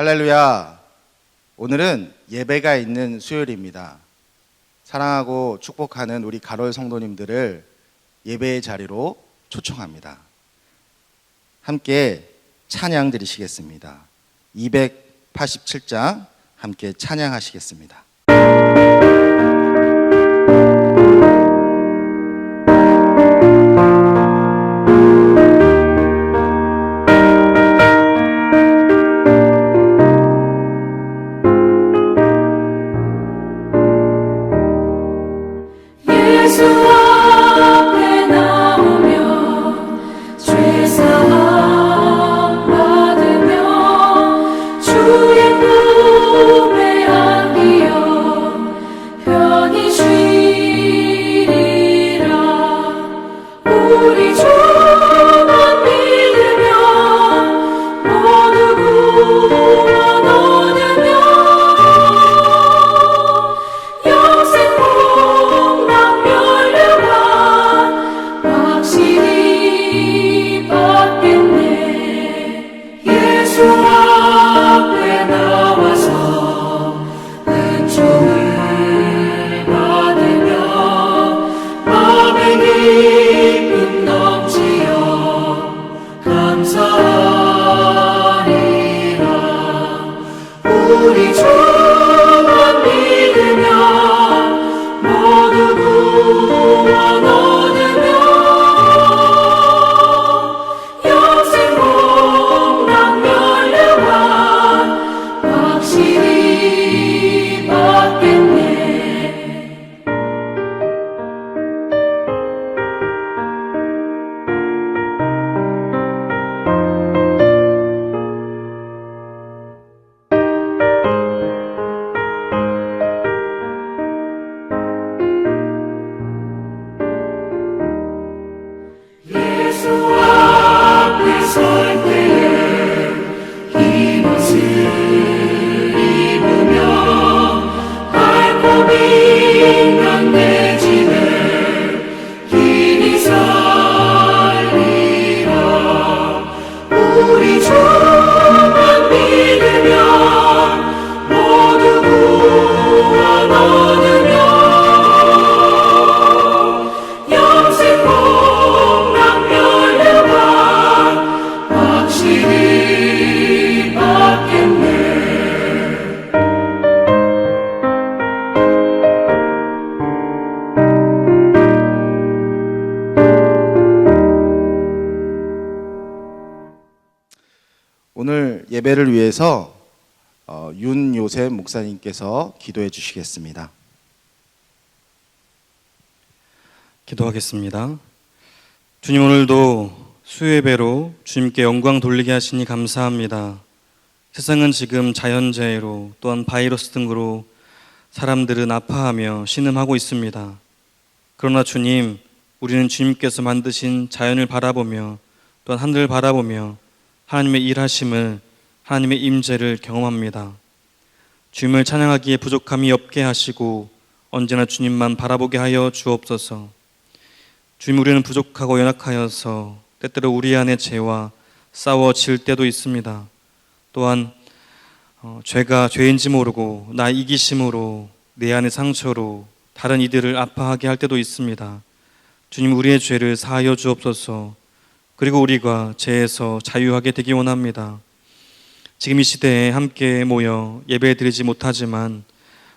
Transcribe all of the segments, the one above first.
할렐루야. 오늘은 예배가 있는 수요일입니다. 사랑하고 축복하는 우리 가롤 성도님들을 예배의 자리로 초청합니다. 함께 찬양 드리시겠습니다. 287장 함께 찬양하시겠습니다. 오늘 예배를 위해서 윤요셉 목사님께서 기도해 주시겠습니다. 기도하겠습니다. 주님, 오늘도 수요예배로 주님께 영광 돌리게 하시니 감사합니다. 세상은 지금 자연재해로 또한 바이러스 등으로 사람들은 아파하며 신음하고 있습니다. 그러나 주님, 우리는 주님께서 만드신 자연을 바라보며 또한 하늘을 바라보며 하나님의 일하심을, 하나님의 임재를 경험합니다. 주님을 찬양하기에 부족함이 없게 하시고 언제나 주님만 바라보게 하여 주옵소서. 주님, 우리는 부족하고 연약하여서 때때로 우리 안에 죄와 싸워질 때도 있습니다. 또한 죄가 죄인지 모르고 나 이기심으로 내 안의 상처로 다른 이들을 아파하게 할 때도 있습니다. 주님, 우리의 죄를 사하여 주옵소서. 그리고 우리가 죄에서 자유하게 되기 원합니다. 지금 이 시대에 함께 모여 예배드리지 못하지만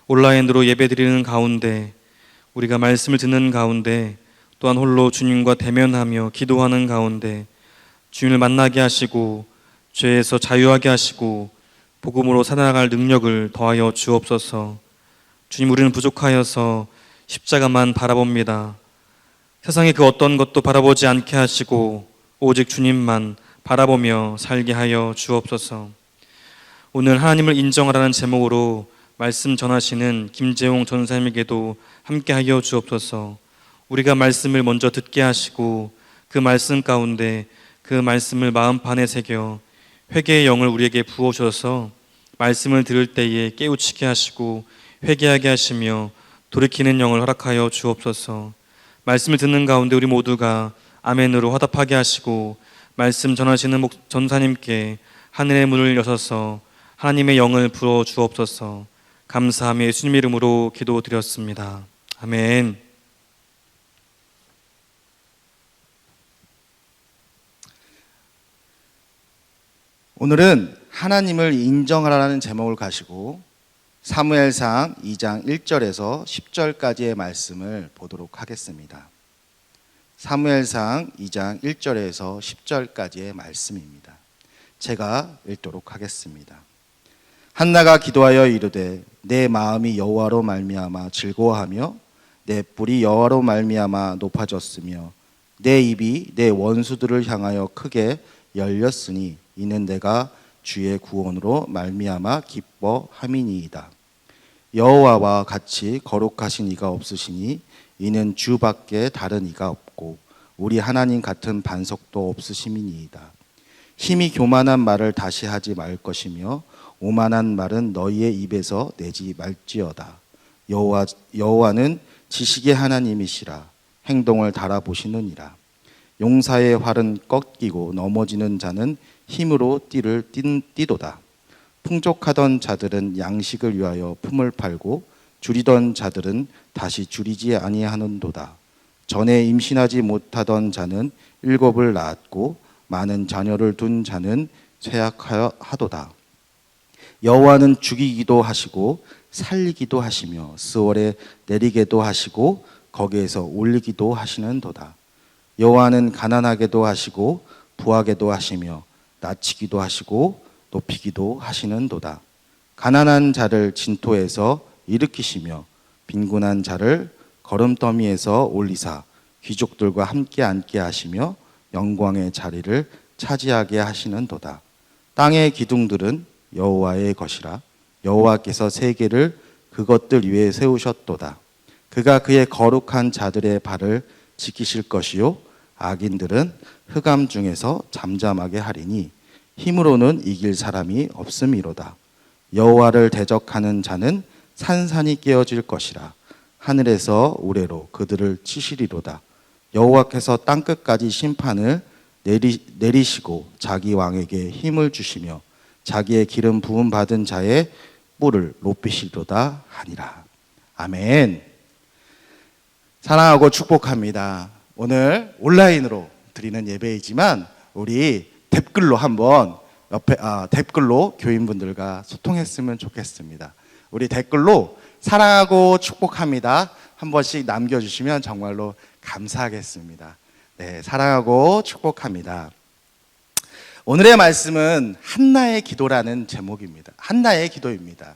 온라인으로 예배드리는 가운데, 우리가 말씀을 듣는 가운데, 또한 홀로 주님과 대면하며 기도하는 가운데 주님을 만나게 하시고 죄에서 자유하게 하시고 복음으로 살아나갈 능력을 더하여 주옵소서. 주님, 우리는 부족하여서 십자가만 바라봅니다. 세상의 그 어떤 것도 바라보지 않게 하시고 오직 주님만 바라보며 살게 하여 주옵소서. 오늘 하나님을 인정하라는 제목으로 말씀 전하시는 김재홍 전사님에게도 함께 하여 주옵소서. 우리가 말씀을 먼저 듣게 하시고 그 말씀 가운데 그 말씀을 마음판에 새겨 회개의 영을 우리에게 부어주셔서 말씀을 들을 때에 깨우치게 하시고 회개하게 하시며 돌이키는 영을 허락하여 주옵소서. 말씀을 듣는 가운데 우리 모두가 아멘으로 화답하게 하시고 말씀 전하시는 전사님께 하늘의 문을 여셔서 하나님의 영을 부어 주옵소서. 감사하며 예수님 이름으로 기도드렸습니다. 아멘. 오늘은 하나님을 인정하라는 제목을 가지고 사무엘상 2장 1절에서 10절까지의 말씀을 보도록 하겠습니다. 사무엘상 2장 1절에서 10절까지의 말씀입니다. 제가 읽도록 하겠습니다. 한나가 기도하여 이르되 내 마음이 여호와로 말미암아 즐거워하며 내 뿔이 여호와로 말미암아 높아졌으며 내 입이 내 원수들을 향하여 크게 열렸으니 이는 내가 주의 구원으로 말미암아 기뻐함이니이다. 여호와와 같이 거룩하신 이가 없으시니 이는 주밖에 다른 이가 없고 우리 하나님 같은 반석도 없으심이니이다. 힘이 교만한 말을 다시 하지 말 것이며 오만한 말은 너희의 입에서 내지 말지어다. 여호와는 지식의 하나님이시라. 행동을 달아보시느니라. 용사의 활은 꺾이고 넘어지는 자는 힘으로 띠를 띠도다. 풍족하던 자들은 양식을 위하여 품을 팔고 줄이던 자들은 다시 줄이지 아니하는도다. 전에 임신하지 못하던 자는 7을 낳았고 많은 자녀를 둔 자는 쇠약하여 하도다. 여호와는 죽이기도 하시고 살리기도 하시며 스월에 내리게도 하시고 거기에서 올리기도 하시는도다. 여호와는 가난하게도 하시고 부하게도 하시며 낮추기도 하시고 높이기도 하시는도다. 가난한 자를 진토에서 일으키시며 빈곤한 자를 거름더미에서 올리사 귀족들과 함께 앉게 하시며 영광의 자리를 차지하게 하시는도다. 땅의 기둥들은 여호와의 것이라. 여호와께서 세계를 그것들 위에 세우셨도다. 그가 그의 거룩한 자들의 발을 지키실 것이요 악인들은 흑암 중에서 잠잠하게 하리니 힘으로는 이길 사람이 없음이로다. 여호와를 대적하는 자는 산산이 깨어질 것이라. 하늘에서 우레로 그들을 치시리로다. 여호와께서 땅끝까지 심판을 내리시고 자기 왕에게 힘을 주시며 자기의 기름 부음 받은 자의 뿔을 높이시리로다 하니라. 아멘. 사랑하고 축복합니다. 오늘 온라인으로 드리는 예배이지만 우리 댓글로 한번 댓글로 교인분들과 소통했으면 좋겠습니다. 우리 댓글로 사랑하고 축복합니다 한 번씩 남겨주시면 정말로 감사하겠습니다. 네, 사랑하고 축복합니다. 오늘의 말씀은 한나의 기도라는 제목입니다. 한나의 기도입니다.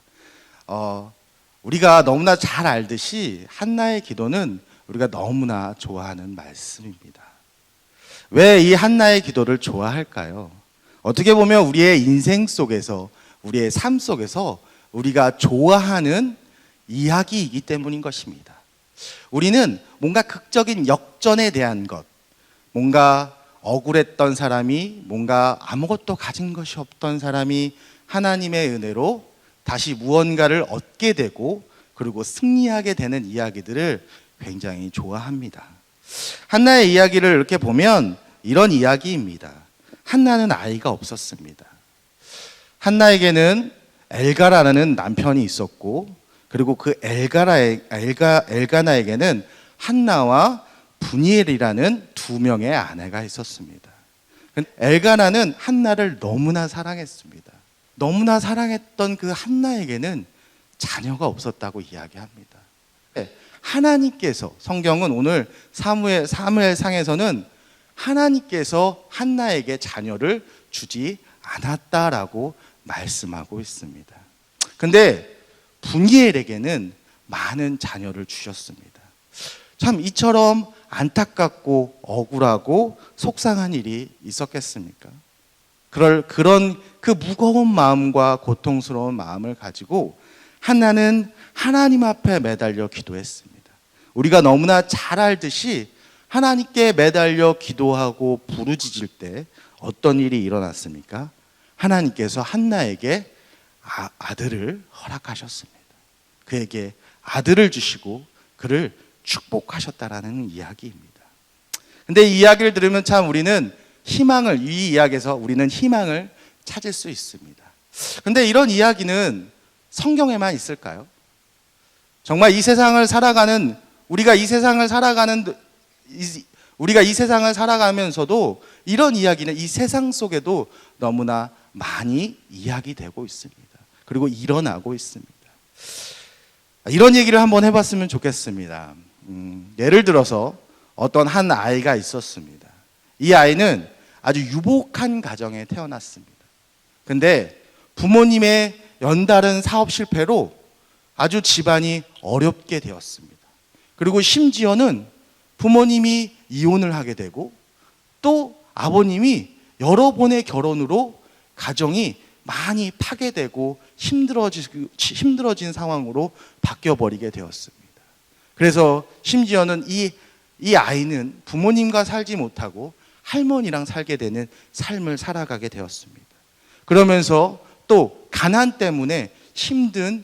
우리가 너무나 잘 알듯이 한나의 기도는 우리가 너무나 좋아하는 말씀입니다. 왜 이 한나의 기도를 좋아할까요? 어떻게 보면 우리의 인생 속에서, 우리의 삶 속에서 우리가 좋아하는 이야기이기 때문인 것입니다. 우리는 뭔가 극적인 역전에 대한 것, 뭔가 억울했던 사람이, 뭔가 아무것도 가진 것이 없던 사람이 하나님의 은혜로 다시 무언가를 얻게 되고 그리고 승리하게 되는 이야기들을 굉장히 좋아합니다. 한나의 이야기를 이렇게 보면 이런 이야기입니다. 한나는 아이가 없었습니다. 한나에게는 엘가라는 남편이 있었고 그리고 그 엘가나에게는 한나와 분이엘이라는 2명의 아내가 있었습니다. 엘가나는 한나를 너무나 사랑했습니다. 너무나 사랑했던 그 한나에게는 자녀가 없었다고 이야기합니다. 하나님께서, 성경은 오늘 사무엘상에서는 하나님께서 한나에게 자녀를 주지 않았다라고 말씀하고 있습니다. 근데 분이엘에게는 많은 자녀를 주셨습니다. 참 이처럼 안타깝고 억울하고 속상한 일이 있었겠습니까? 그런 그 무거운 마음과 고통스러운 마음을 가지고 한나는 하나님 앞에 매달려 기도했습니다. 우리가 너무나 잘 알듯이 하나님께 매달려 기도하고 부르짖을 때 어떤 일이 일어났습니까? 하나님께서 한나에게 아들을 허락하셨습니다. 그에게 아들을 주시고 그를 축복하셨다라는 이야기입니다. 근데 이 이야기를 들으면 참 우리는 이 이야기에서 우리는 희망을 찾을 수 있습니다. 근데 이런 이야기는 성경에만 있을까요? 정말 이 세상을 살아가는 우리가 이 세상을 살아가면서도 이런 이야기는 이 세상 속에도 너무나 많이 이야기되고 있습니다. 그리고 일어나고 있습니다. 이런 얘기를 한번 해봤으면 좋겠습니다. 예를 들어서 어떤 한 아이가 있었습니다. 이 아이는 아주 유복한 가정에 태어났습니다. 근데 부모님의 연달은 사업 실패로 아주 집안이 어렵게 되었습니다. 그리고 심지어는 부모님이 이혼을 하게 되고 또 아버님이 여러 번의 결혼으로 가정이 많이 파괴되고 힘들어진 상황으로 바뀌어버리게 되었습니다. 그래서 심지어는 이 아이는 부모님과 살지 못하고 할머니랑 살게 되는 삶을 살아가게 되었습니다. 그러면서 또 가난 때문에 힘든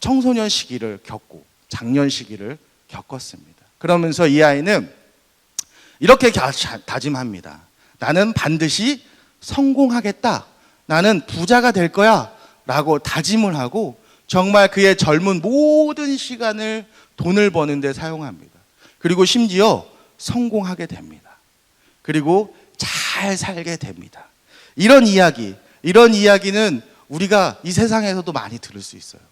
청소년 시기를 겪고 장년 시기를 겪었습니다. 그러면서 이 아이는 이렇게 다짐합니다. 나는 반드시 성공하겠다. 나는 부자가 될 거야. 라고 다짐을 하고 정말 그의 젊은 모든 시간을 돈을 버는 데 사용합니다. 그리고 심지어 성공하게 됩니다. 그리고 잘 살게 됩니다. 이런 이야기는 우리가 이 세상에서도 많이 들을 수 있어요.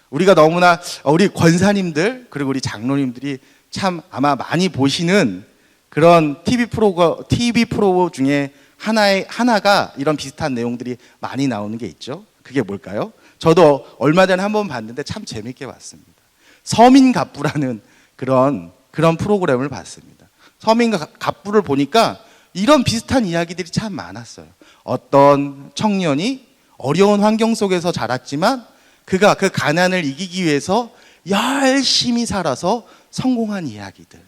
우리가 너무나 우리 권사님들 그리고 우리 장로님들이 참 아마 많이 보시는 그런 TV 프로 중에 하나가 이런 비슷한 내용들이 많이 나오는 게 있죠. 그게 뭘까요? 저도 얼마 전에 한번 봤는데 참 재밌게 봤습니다. 서민갑부라는 그런 프로그램을 봤습니다. 서민갑부를 보니까 이런 비슷한 이야기들이 참 많았어요. 어떤 청년이 어려운 환경 속에서 자랐지만 그가 그 가난을 이기기 위해서 열심히 살아서 성공한 이야기들.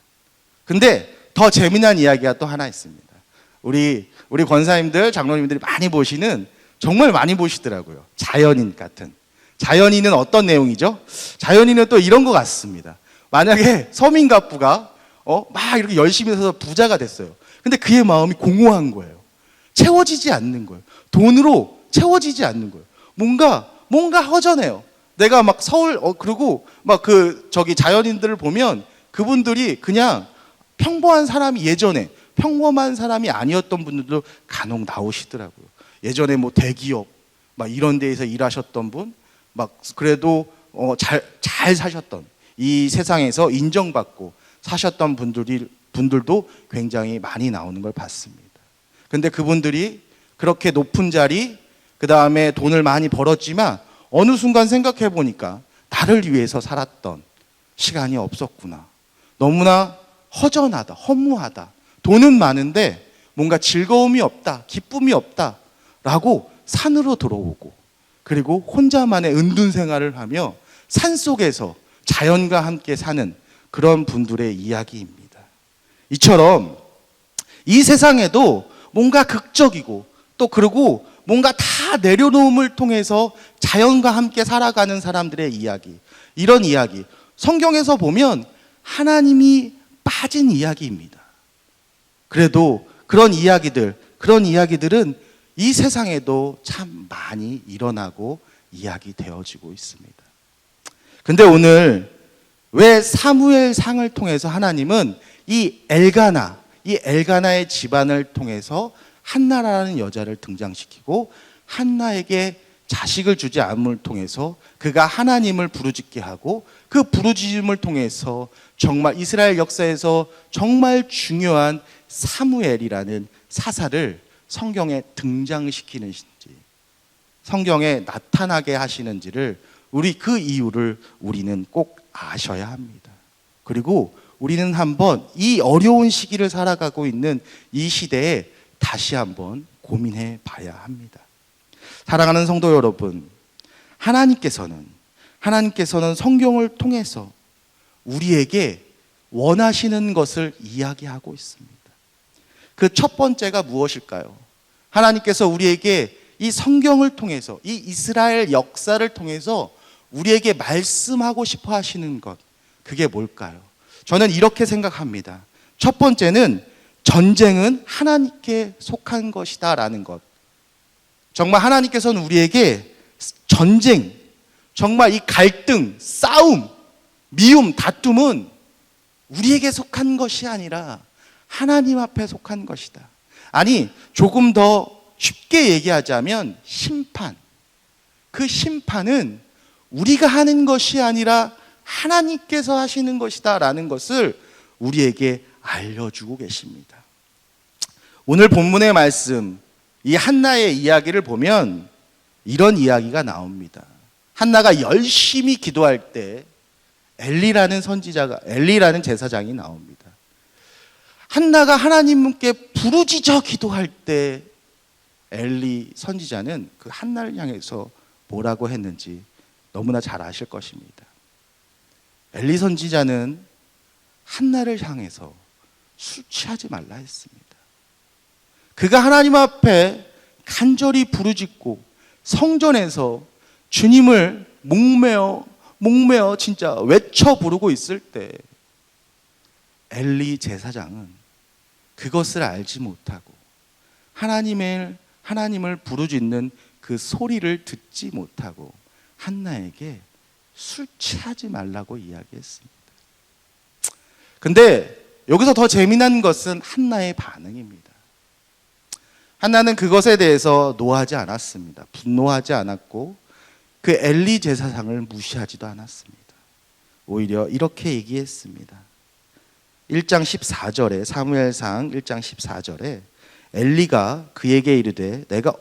근데 더 재미난 이야기가 또 하나 있습니다. 우리 권사님들, 장로님들이 많이 보시는, 정말 많이 보시더라고요. 자연인 같은. 자연인은 어떤 내용이죠? 자연인은 또 이런 것 같습니다. 만약에 서민갑부가 막 이렇게 열심히 해서 부자가 됐어요. 근데 그의 마음이 공허한 거예요. 채워지지 않는 거예요. 돈으로 채워지지 않는 거예요. 뭔가 허전해요. 내가 막 그리고 막 자연인들을 보면 그분들이 그냥 평범한 사람이 예전에 평범한 사람이 아니었던 분들도 간혹 나오시더라고요. 예전에 뭐 대기업 막 이런 데에서 일하셨던 분, 막 그래도 잘 사셨던, 이 세상에서 인정받고 사셨던 분들도 굉장히 많이 나오는 걸 봤습니다. 근데 그분들이 그렇게 높은 자리, 그 다음에 돈을 많이 벌었지만 어느 순간 생각해 보니까 나를 위해서 살았던 시간이 없었구나. 너무나 허전하다, 허무하다. 돈은 많은데 뭔가 즐거움이 없다, 기쁨이 없다 라고 산으로 들어오고, 그리고 혼자만의 은둔 생활을 하며 산속에서 자연과 함께 사는 그런 분들의 이야기입니다. 이처럼 이 세상에도 뭔가 극적이고 또 그리고 뭔가 다 내려놓음을 통해서 자연과 함께 살아가는 사람들의 이야기, 이런 이야기, 성경에서 보면 하나님이 빠진 이야기입니다. 그래도 그런 이야기들은 이 세상에도 참 많이 일어나고 이야기되어지고 있습니다. 근데 오늘 왜 사무엘상을 통해서 하나님은 이 엘가나의 집안을 통해서 한나라는 여자를 등장시키고 한나에게 자식을 주지 않음을 통해서 그가 하나님을 부르짖게 하고 그 부르짖음을 통해서 정말 이스라엘 역사에서 정말 중요한 사무엘이라는 사사를 성경에 등장시키는지, 성경에 나타나게 하시는지를 그 이유를 우리는 꼭 아셔야 합니다. 그리고 우리는 한번 이 어려운 시기를 살아가고 있는 이 시대에 다시 한번 고민해 봐야 합니다. 사랑하는 성도 여러분, 하나님께서는 성경을 통해서 우리에게 원하시는 것을 이야기하고 있습니다. 그 첫 번째가 무엇일까요? 하나님께서 우리에게 이 성경을 통해서, 이 이스라엘 역사를 통해서 우리에게 말씀하고 싶어 하시는 것, 그게 뭘까요? 저는 이렇게 생각합니다. 첫 번째는 전쟁은 하나님께 속한 것이다 라는 것. 정말 하나님께서는 우리에게 전쟁, 정말 이 갈등, 싸움, 미움, 다툼은 우리에게 속한 것이 아니라 하나님 앞에 속한 것이다. 아니, 조금 더 쉽게 얘기하자면 심판. 그 심판은 우리가 하는 것이 아니라 하나님께서 하시는 것이다 라는 것을 우리에게 알려주고 계십니다. 오늘 본문의 말씀, 이 한나의 이야기를 보면 이런 이야기가 나옵니다. 한나가 열심히 기도할 때 엘리라는 제사장이 나옵니다. 한나가 하나님께 부르짖어 기도할 때 엘리 선지자는 그 한나를 향해서 뭐라고 했는지 너무나 잘 아실 것입니다. 엘리 선지자는 한나를 향해서 술 취하지 말라 했습니다. 그가 하나님 앞에 간절히 부르짖고 성전에서 주님을 목매어 진짜 외쳐 부르고 있을 때 엘리 제사장은 그것을 알지 못하고 하나님을 부르짖는 그 소리를 듣지 못하고 한나에게 술 취하지 말라고 이야기했습니다. 근데 여기서 더 재미난 것은 한나의 반응입니다. 한나는 그것에 대해서 노하지 않았습니다. 분노하지 않았고 그 엘리 제사장을 무시하지도 않았습니다. 오히려 이렇게 얘기했습니다. 1장 14절에 사무엘상 1장 14절에 엘리가 그에게 이르되 내가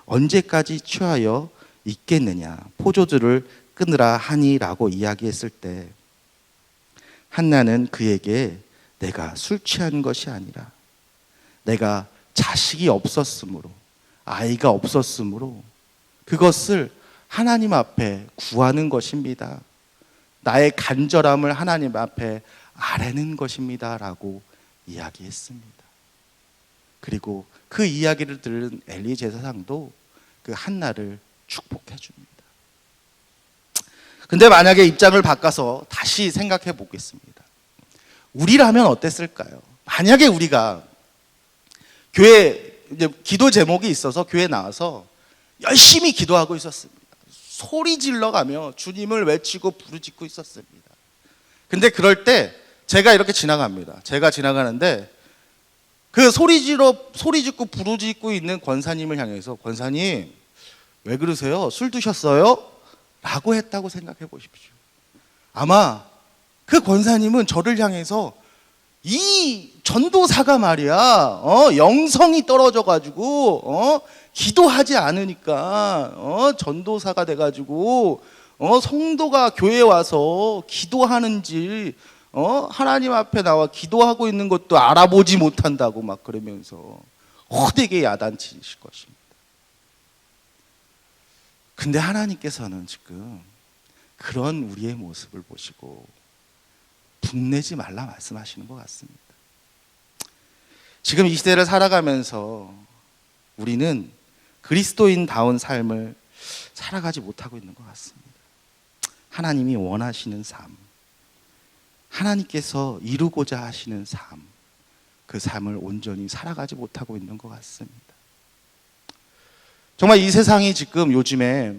언제까지 취하여 있겠느냐 포도주를 끊으라 하니라고 이야기했을 때 한나는 그에게 내가 술 취한 것이 아니라 내가 자식이 없었으므로 아이가 없었으므로 그것을 하나님 앞에 구하는 것입니다. 나의 간절함을 하나님 앞에 아뢰는 것입니다 라고 이야기했습니다. 그리고 그 이야기를 들은 엘리 제사장도 그 한나를 축복해 줍니다. 근데 만약에 입장을 바꿔서 다시 생각해 보겠습니다. 우리라면 어땠을까요? 만약에 우리가 교회 이제 기도 제목이 있어서 교회 나와서 열심히 기도하고 있었습니다. 소리 질러가며 주님을 외치고 부르짖고 있었습니다. 근데 그럴 때 제가 이렇게 지나갑니다. 제가 지나가는데 그 소리 짓고 부르짖고 있는 권사님을 향해서 권사님 왜 그러세요? 술 드셨어요? 라고 했다고 생각해 보십시오. 아마 그 권사님은 저를 향해서 이 전도사가 말이야 영성이 떨어져가지고 기도하지 않으니까 전도사가 돼가지고 성도가 교회에 와서 기도하는지 하나님 앞에 나와 기도하고 있는 것도 알아보지 못한다고 막 그러면서 호되게 야단치실 것입니다. 근데 하나님께서는 지금 그런 우리의 모습을 보시고 분내지 말라 말씀하시는 것 같습니다. 지금 이 시대를 살아가면서 우리는 그리스도인다운 삶을 살아가지 못하고 있는 것 같습니다. 하나님이 원하시는 삶, 하나님께서 이루고자 하시는 삶, 그 삶을 온전히 살아가지 못하고 있는 것 같습니다. 정말 이 세상이 지금 요즘에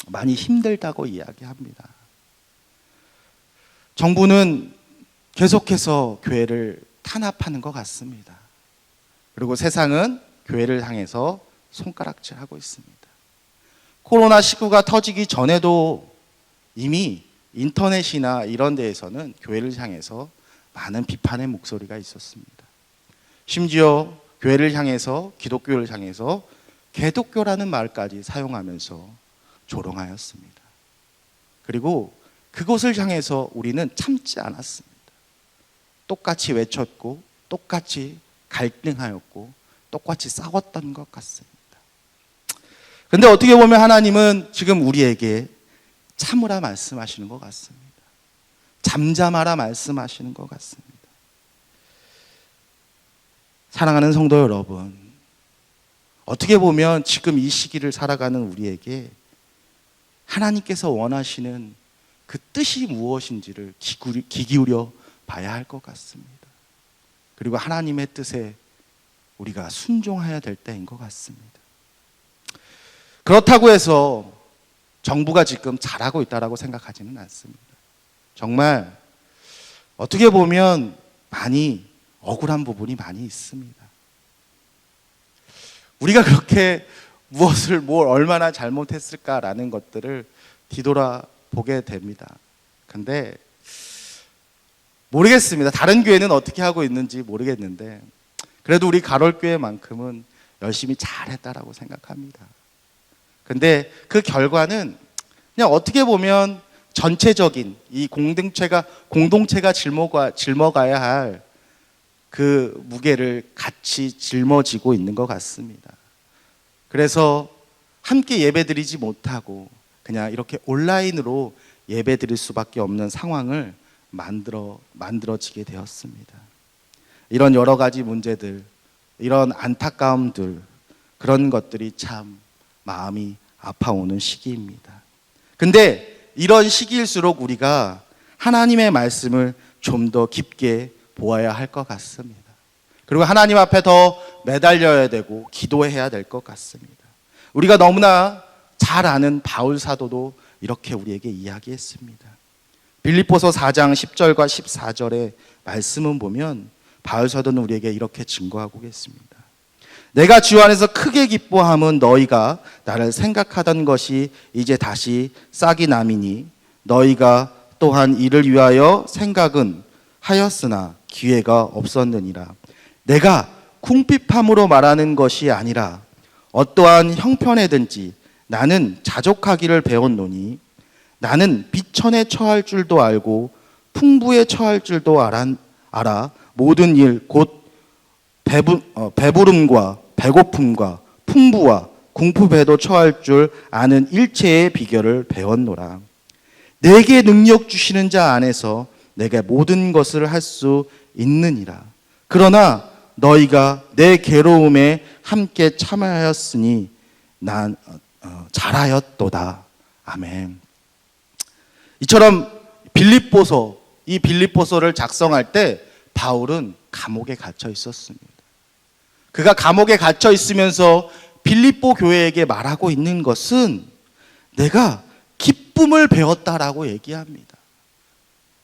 많이 힘들다고 이야기합니다. 정부는 계속해서 교회를 탄압하는 것 같습니다. 그리고 세상은 교회를 향해서 손가락질하고 있습니다. 코로나19가 터지기 전에도 이미 인터넷이나 이런 데에서는 교회를 향해서 많은 비판의 목소리가 있었습니다. 심지어 교회를 향해서, 기독교를 향해서 개독교라는 말까지 사용하면서 조롱하였습니다. 그리고 그것을 향해서 우리는 참지 않았습니다. 똑같이 외쳤고 똑같이 갈등하였고 똑같이 싸웠던 것 같습니다. 그런데 어떻게 보면 하나님은 지금 우리에게 참으라 말씀하시는 것 같습니다. 잠잠하라 말씀하시는 것 같습니다. 사랑하는 성도 여러분, 어떻게 보면 지금 이 시기를 살아가는 우리에게 하나님께서 원하시는 그 뜻이 무엇인지를 귀 기울여 봐야 할 것 같습니다. 그리고 하나님의 뜻에 우리가 순종해야 될 때인 것 같습니다. 그렇다고 해서 정부가 지금 잘하고 있다라고 생각하지는 않습니다. 정말 어떻게 보면 많이 억울한 부분이 많이 있습니다. 우리가 그렇게 뭘 얼마나 잘못했을까라는 것들을 뒤돌아보게 됩니다. 근데 모르겠습니다. 다른 교회는 어떻게 하고 있는지 모르겠는데 그래도 우리 가롤교회만큼은 열심히 잘했다라고 생각합니다. 근데 그 결과는 그냥 어떻게 보면 전체적인 이 공동체가 짊어가야 할 그 무게를 같이 짊어지고 있는 것 같습니다. 그래서 함께 예배드리지 못하고 그냥 이렇게 온라인으로 예배드릴 수밖에 없는 상황을 만들어지게 되었습니다. 이런 여러 가지 문제들, 이런 안타까움들, 그런 것들이 참 마음이 아파오는 시기입니다. 근데 이런 시기일수록 우리가 하나님의 말씀을 좀 더 깊게 보아야 할 것 같습니다. 그리고 하나님 앞에 더 매달려야 되고 기도해야 될 것 같습니다. 우리가 너무나 잘 아는 바울 사도도 이렇게 우리에게 이야기했습니다. 빌립보서 4장 10절과 14절의 말씀은 보면 바울 사도는 우리에게 이렇게 증거하고 계십니다. 내가 주 안에서 크게 기뻐함은 너희가 나를 생각하던 것이 이제 다시 싹이 남이니 너희가 또한 이를 위하여 생각은 하였으나 기회가 없었느니라. 내가 궁핍함으로 말하는 것이 아니라 어떠한 형편에든지 나는 자족하기를 배웠노니 나는 비천에 처할 줄도 알고 풍부에 처할 줄도 알아 모든 일 곧 배부름과 배고픔과 풍부와 궁핍에도 처할 줄 아는 일체의 비결을 배웠노라. 내게 능력 주시는 자 안에서 내가 모든 것을 할 수 있느니라. 그러나 너희가 내 괴로움에 함께 참여하였으니 난 잘하였도다. 아멘. 이처럼 이 빌립보서를 작성할 때 바울은 감옥에 갇혀 있었습니다. 그가 감옥에 갇혀 있으면서 빌립보 교회에게 말하고 있는 것은 내가 기쁨을 배웠다라고 얘기합니다.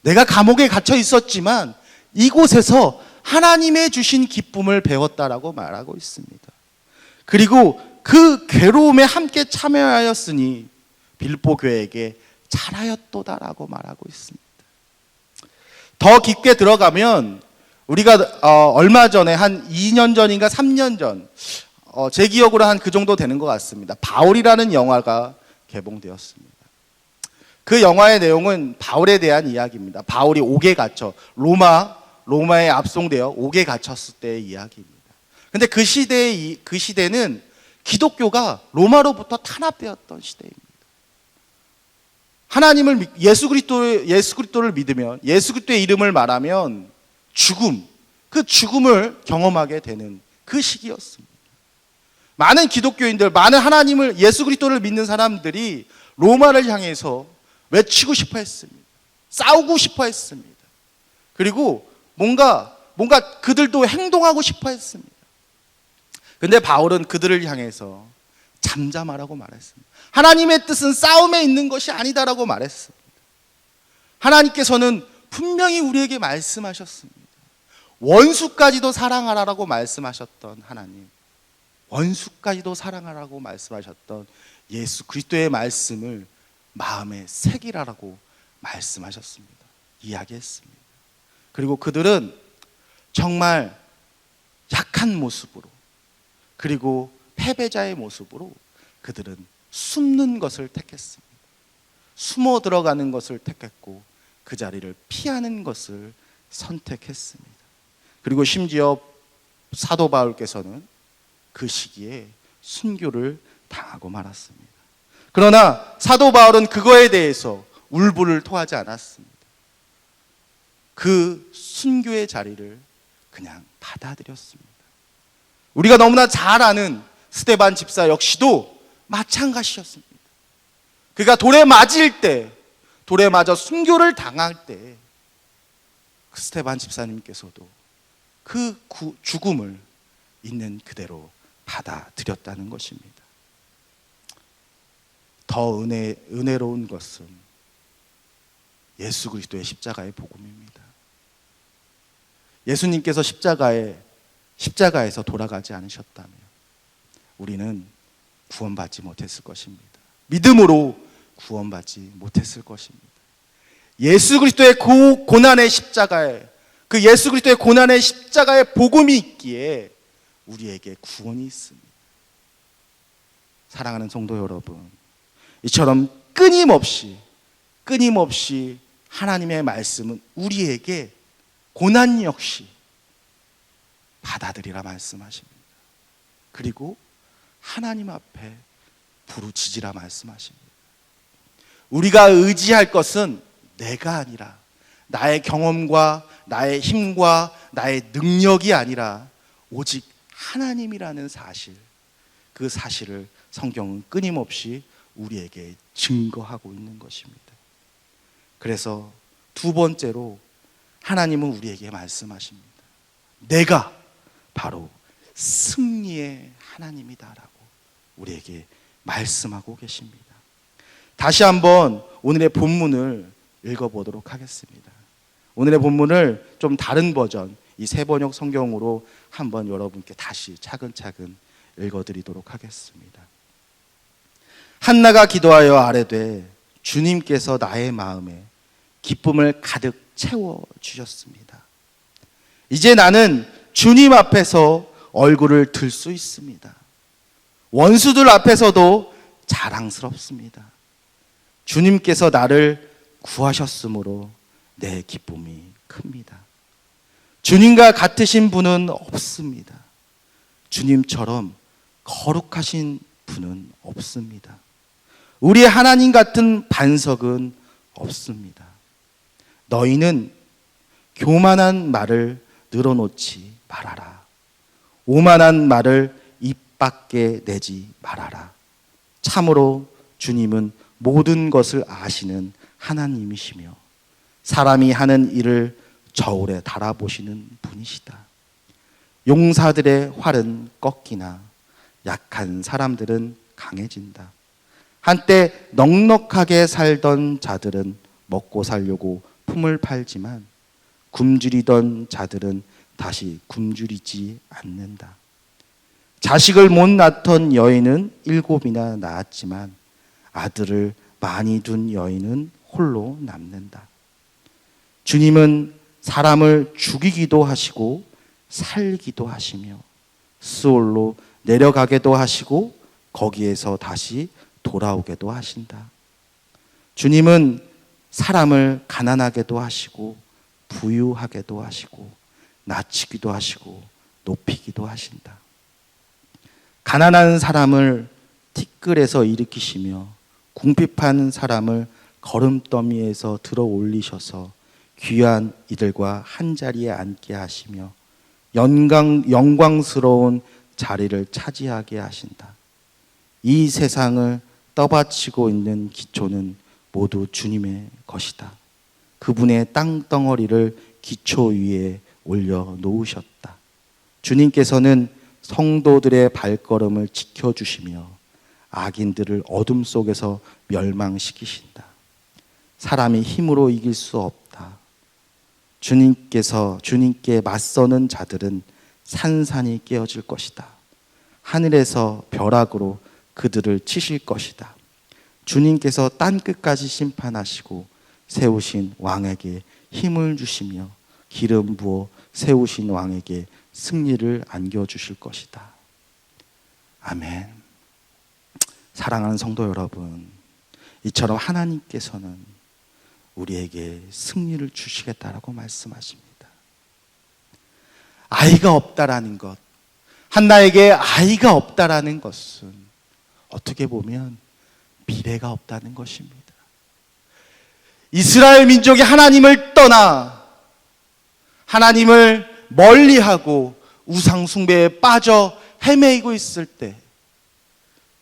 내가 감옥에 갇혀 있었지만 이곳에서 하나님의 주신 기쁨을 배웠다라고 말하고 있습니다. 그리고 그 괴로움에 함께 참여하였으니 빌립보 교회에게 잘하였도다라고 말하고 있습니다. 더 깊게 들어가면 우리가 얼마 전에 한 2년 전인가 3년 전 제 기억으로 한 그 정도 되는 것 같습니다. 바울이라는 영화가 개봉되었습니다. 그 영화의 내용은 바울에 대한 이야기입니다. 바울이 옥에 갇혀 로마에 압송되어 옥에 갇혔을 때의 이야기입니다. 근데 그 시대는 기독교가 로마로부터 탄압되었던 시대입니다. 예수 그리스도를 믿으면 예수 그리스도의 이름을 말하면 그 죽음을 경험하게 되는 그 시기였습니다. 많은 기독교인들, 많은 예수 그리스도를 믿는 사람들이 로마를 향해서 외치고 싶어 했습니다. 싸우고 싶어 했습니다. 그리고 뭔가 그들도 행동하고 싶어 했습니다. 근데 바울은 그들을 향해서 잠잠하라고 말했습니다. 하나님의 뜻은 싸움에 있는 것이 아니다라고 말했습니다. 하나님께서는 분명히 우리에게 말씀하셨습니다. 원수까지도 사랑하라고 말씀하셨던 하나님, 원수까지도 사랑하라고 말씀하셨던 예수 그리스도의 말씀을 마음에 새기라라고 말씀하셨습니다. 이야기했습니다. 그리고 그들은 정말 약한 모습으로, 그리고 패배자의 모습으로 그들은 숨는 것을 택했습니다. 숨어 들어가는 것을 택했고 그 자리를 피하는 것을 선택했습니다. 그리고 심지어 사도 바울께서는 그 시기에 순교를 당하고 말았습니다. 그러나 사도 바울은 그거에 대해서 울분을 토하지 않았습니다. 그 순교의 자리를 그냥 받아들였습니다. 우리가 너무나 잘 아는 스데반 집사 역시도 마찬가지였습니다. 그가 돌에 맞아 순교를 당할 때 그 스데반 집사님께서도 그 죽음을 있는 그대로 받아들였다는 것입니다. 더 은혜로운 것은 예수 그리스도의 십자가의 복음입니다. 예수님께서 십자가에서 돌아가지 않으셨다면 우리는 구원받지 못했을 것입니다. 믿음으로 구원받지 못했을 것입니다. 예수 그리스도의 고난의 십자가에, 그 예수 그리스도의 고난의 십자가의 복음이 있기에 우리에게 구원이 있습니다. 사랑하는 성도 여러분, 이처럼 끊임없이 하나님의 말씀은 우리에게 고난 역시 받아들이라 말씀하십니다. 그리고 하나님 앞에 부르짖으라 말씀하십니다. 우리가 의지할 것은 내가 아니라 나의 경험과 나의 힘과 나의 능력이 아니라 오직 하나님이라는 사실, 그 사실을 성경은 끊임없이 우리에게 증거하고 있는 것입니다. 그래서 두 번째로 하나님은 우리에게 말씀하십니다. 내가 바로 승리의 하나님이다라고 우리에게 말씀하고 계십니다. 다시 한번 오늘의 본문을 읽어보도록 하겠습니다. 오늘의 본문을 좀 다른 버전, 이 새번역 성경으로 한번 여러분께 다시 차근차근 읽어드리도록 하겠습니다. 한나가 기도하여 아뢰되 주님께서 나의 마음에 기쁨을 가득 채워주셨습니다. 이제 나는 주님 앞에서 얼굴을 들 수 있습니다. 원수들 앞에서도 자랑스럽습니다. 주님께서 나를 구하셨으므로 내 기쁨이 큽니다. 주님과 같으신 분은 없습니다. 주님처럼 거룩하신 분은 없습니다. 우리 하나님 같은 반석은 없습니다. 너희는 교만한 말을 늘어놓지 말아라. 오만한 말을 입 밖에 내지 말아라. 참으로 주님은 모든 것을 아시는 하나님이시며 사람이 하는 일을 저울에 달아보시는 분이시다. 용사들의 활은 꺾이나 약한 사람들은 강해진다. 한때 넉넉하게 살던 자들은 먹고 살려고 품을 팔지만 굶주리던 자들은 다시 굶주리지 않는다. 자식을 못 낳던 여인은 7이나 낳았지만 아들을 많이 둔 여인은 홀로 남는다. 주님은 사람을 죽이기도 하시고 살기도 하시며 스올로 내려가게도 하시고 거기에서 다시 돌아오게도 하신다. 주님은 사람을 가난하게도 하시고 부유하게도 하시고 낮추기도 하시고 높이기도 하신다. 가난한 사람을 티끌에서 일으키시며 궁핍한 사람을 거름더미에서 들어 올리셔서 귀한 이들과 한자리에 앉게 하시며 영광스러운 자리를 차지하게 하신다. 이 세상을 떠받치고 있는 기초는 모두 주님의 것이다. 그분의 땅덩어리를 기초 위에 올려놓으셨다. 주님께서는 성도들의 발걸음을 지켜주시며 악인들을 어둠 속에서 멸망시키신다. 사람이 힘으로 이길 수 없다. 주님께 맞서는 자들은 산산이 깨어질 것이다. 하늘에서 벼락으로 그들을 치실 것이다. 주님께서 땅 끝까지 심판하시고 세우신 왕에게 힘을 주시며 기름 부어 세우신 왕에게 승리를 안겨주실 것이다. 아멘. 사랑하는 성도 여러분, 이처럼 하나님께서는 우리에게 승리를 주시겠다라고 말씀하십니다. 아이가 없다라는 것, 한나에게 아이가 없다라는 것은 어떻게 보면 미래가 없다는 것입니다. 이스라엘 민족이 하나님을 떠나 하나님을 멀리하고 우상 숭배에 빠져 헤매이고 있을 때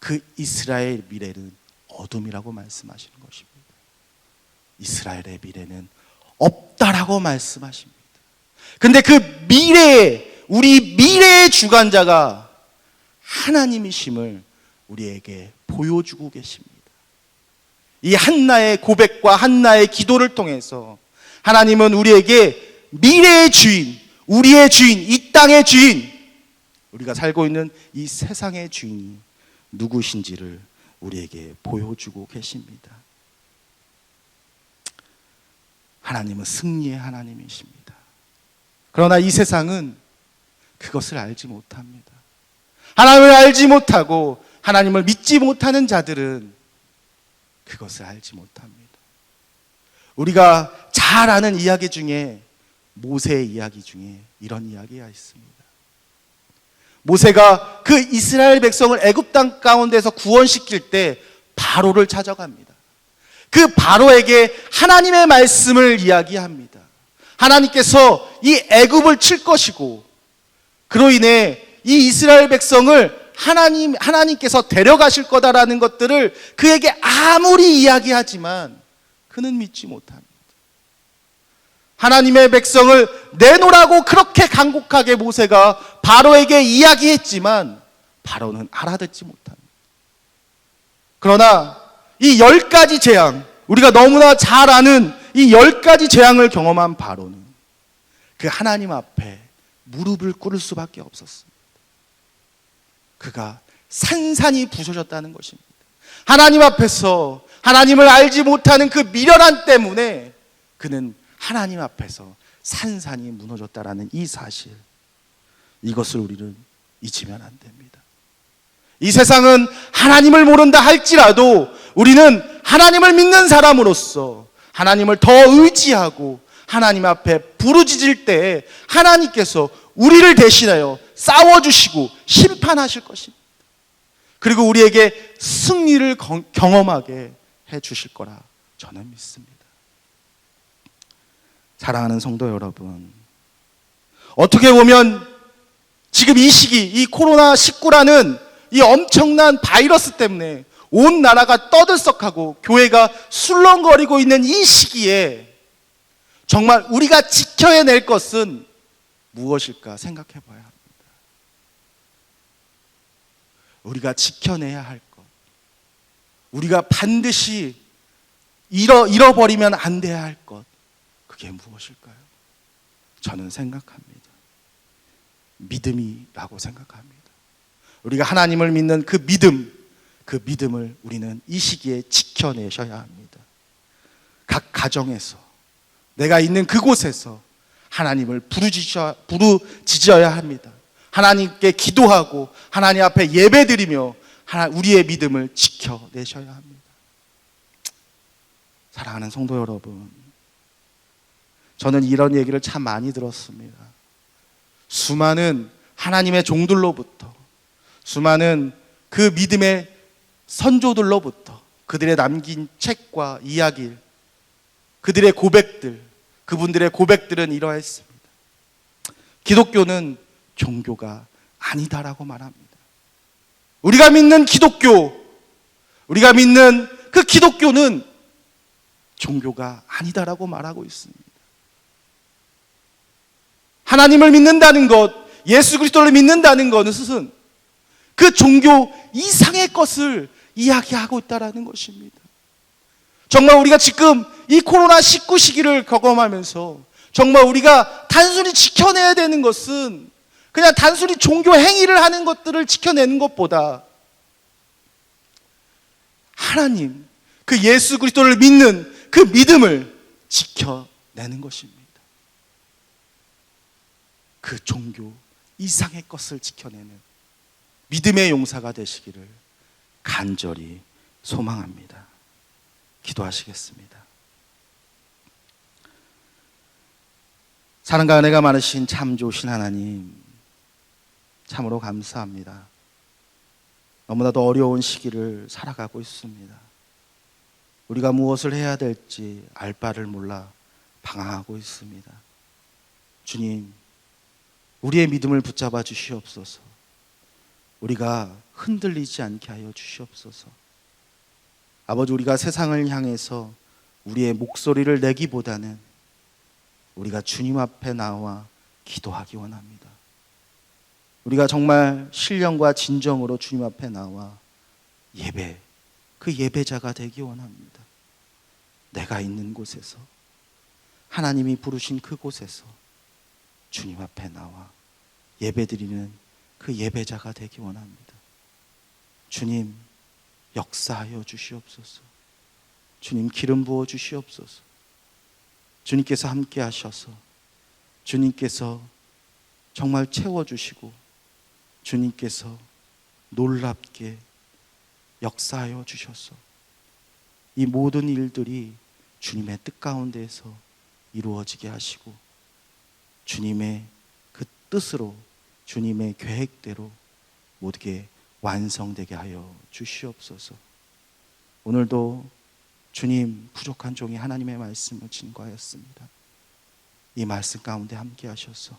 그 이스라엘 미래는 어둠이라고 말씀하시는 것입니다. 이스라엘의 미래는 없다라고 말씀하십니다. 근데 그 미래에, 우리 미래의 주관자가 하나님이심을 우리에게 보여주고 계십니다. 이 한나의 고백과 한나의 기도를 통해서 하나님은 우리에게 미래의 주인, 우리의 주인, 이 땅의 주인, 우리가 살고 있는 이 세상의 주인이 누구신지를 우리에게 보여주고 계십니다. 하나님은 승리의 하나님이십니다. 그러나 이 세상은 그것을 알지 못합니다. 하나님을 알지 못하고 하나님을 믿지 못하는 자들은 그것을 알지 못합니다. 우리가 잘 아는 이야기 중에 모세의 이야기 중에 이런 이야기가 있습니다. 모세가 그 이스라엘 백성을 애굽 땅 가운데서 구원시킬 때 바로를 찾아갑니다. 그 바로에게 하나님의 말씀을 이야기합니다. 하나님께서 이 애굽을 칠 것이고 그로 인해 이 이스라엘 백성을 하나님께서 데려가실 거다라는 것들을 그에게 아무리 이야기하지만 그는 믿지 못합니다. 하나님의 백성을 내놓으라고 그렇게 간곡하게 모세가 바로에게 이야기했지만 바로는 알아듣지 못합니다. 그러나 이 10가지 재앙, 우리가 너무나 잘 아는 이 10가지 재앙을 경험한 바로는 그 하나님 앞에 무릎을 꿇을 수밖에 없었습니다. 그가 산산이 부서졌다는 것입니다. 하나님 앞에서 하나님을 알지 못하는 그 미련함 때문에 그는 하나님 앞에서 산산이 무너졌다라는 이 사실, 이것을 우리는 잊으면 안 됩니다. 이 세상은 하나님을 모른다 할지라도 우리는 하나님을 믿는 사람으로서 하나님을 더 의지하고 하나님 앞에 부르짖을 때 하나님께서 우리를 대신하여 싸워주시고 심판하실 것입니다. 그리고 우리에게 승리를 경험하게 해주실 거라 저는 믿습니다. 사랑하는 성도 여러분, 어떻게 보면 지금 이 시기, 이 코로나19라는 이 엄청난 바이러스 때문에 온 나라가 떠들썩하고 교회가 술렁거리고 있는 이 시기에 정말 우리가 지켜야 될 것은 무엇일까 생각해 봐야 합니다. 우리가 지켜내야 할 것, 우리가 반드시 잃어버리면 안 돼야 할 것, 그게 무엇일까요? 저는 생각합니다. 믿음이라고 생각합니다. 우리가 하나님을 믿는 그 믿음을 우리는 이 시기에 지켜내셔야 합니다. 각 가정에서, 내가 있는 그곳에서 하나님을 부르짖어야 합니다. 하나님께 기도하고 하나님 앞에 예배드리며 우리의 믿음을 지켜내셔야 합니다. 사랑하는 성도 여러분, 저는 이런 얘기를 참 많이 들었습니다. 수많은 하나님의 종들로부터, 수많은 그 믿음의 선조들로부터 그들의 남긴 책과 이야기, 그들의 고백들, 그분들의 고백들은 이러했습니다. 기독교는 종교가 아니다라고 말합니다. 우리가 믿는 기독교, 우리가 믿는 그 기독교는 종교가 아니다라고 말하고 있습니다. 하나님을 믿는다는 것, 예수 그리스도를 믿는다는 것은 그 종교 이상의 것을 이야기하고 있다는 것입니다. 정말 우리가 지금 이 코로나19 시기를 경험하면서 정말 우리가 단순히 지켜내야 되는 것은 그냥 단순히 종교 행위를 하는 것들을 지켜내는 것보다 하나님, 그 예수 그리스도를 믿는 그 믿음을 지켜내는 것입니다. 그 종교 이상의 것을 지켜내는 믿음의 용사가 되시기를 간절히 소망합니다. 기도하시겠습니다. 사랑과 은혜가 많으신 참 좋으신 하나님, 참으로 감사합니다. 너무나도 어려운 시기를 살아가고 있습니다. 우리가 무엇을 해야 될지 알 바를 몰라 방황하고 있습니다. 주님, 우리의 믿음을 붙잡아 주시옵소서. 우리가 흔들리지 않게 하여 주시옵소서. 아버지, 우리가 세상을 향해서 우리의 목소리를 내기보다는 우리가 주님 앞에 나와 기도하기 원합니다. 우리가 정말 신령과 진정으로 주님 앞에 나와 그 예배자가 되기 원합니다. 내가 있는 곳에서, 하나님이 부르신 그곳에서 주님 앞에 나와 예배드리는 그 예배자가 되기 원합니다. 주님, 역사하여 주시옵소서. 주님, 기름 부어 주시옵소서. 주님께서 함께 하셔서 주님께서 정말 채워주시고 주님께서 놀랍게 역사하여 주셔서 이 모든 일들이 주님의 뜻 가운데에서 이루어지게 하시고 주님의 그 뜻으로, 주님의 계획대로 모두게 완성되게 하여 주시옵소서. 오늘도 주님, 부족한 종이 하나님의 말씀을 증거하였습니다. 이 말씀 가운데 함께 하셔서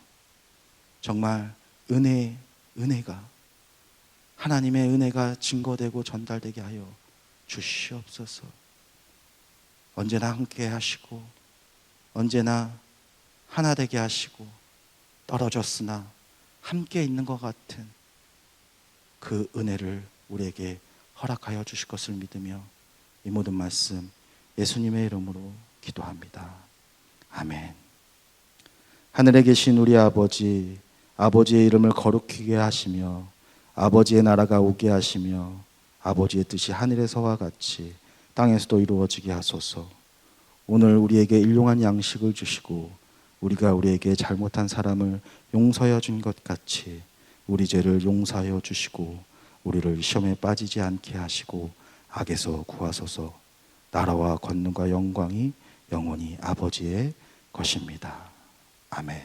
정말 은혜가, 하나님의 은혜가 증거되고 전달되게 하여 주시옵소서. 언제나 함께 하시고 언제나 하나 되게 하시고 떨어졌으나 함께 있는 것 같은 그 은혜를 우리에게 허락하여 주실 것을 믿으며 이 모든 말씀 예수님의 이름으로 기도합니다. 아멘. 하늘에 계신 우리 아버지, 아버지의 이름을 거룩히게 하시며 아버지의 나라가 오게 하시며 아버지의 뜻이 하늘에서와 같이 땅에서도 이루어지게 하소서. 오늘 우리에게 일용할 양식을 주시고 우리가 우리에게 잘못한 사람을 용서하여 준 것 같이 우리 죄를 용서하여 주시고 우리를 시험에 빠지지 않게 하시고 악에서 구하소서. 나라와 권능과 영광이 영원히 아버지의 것입니다. 아멘.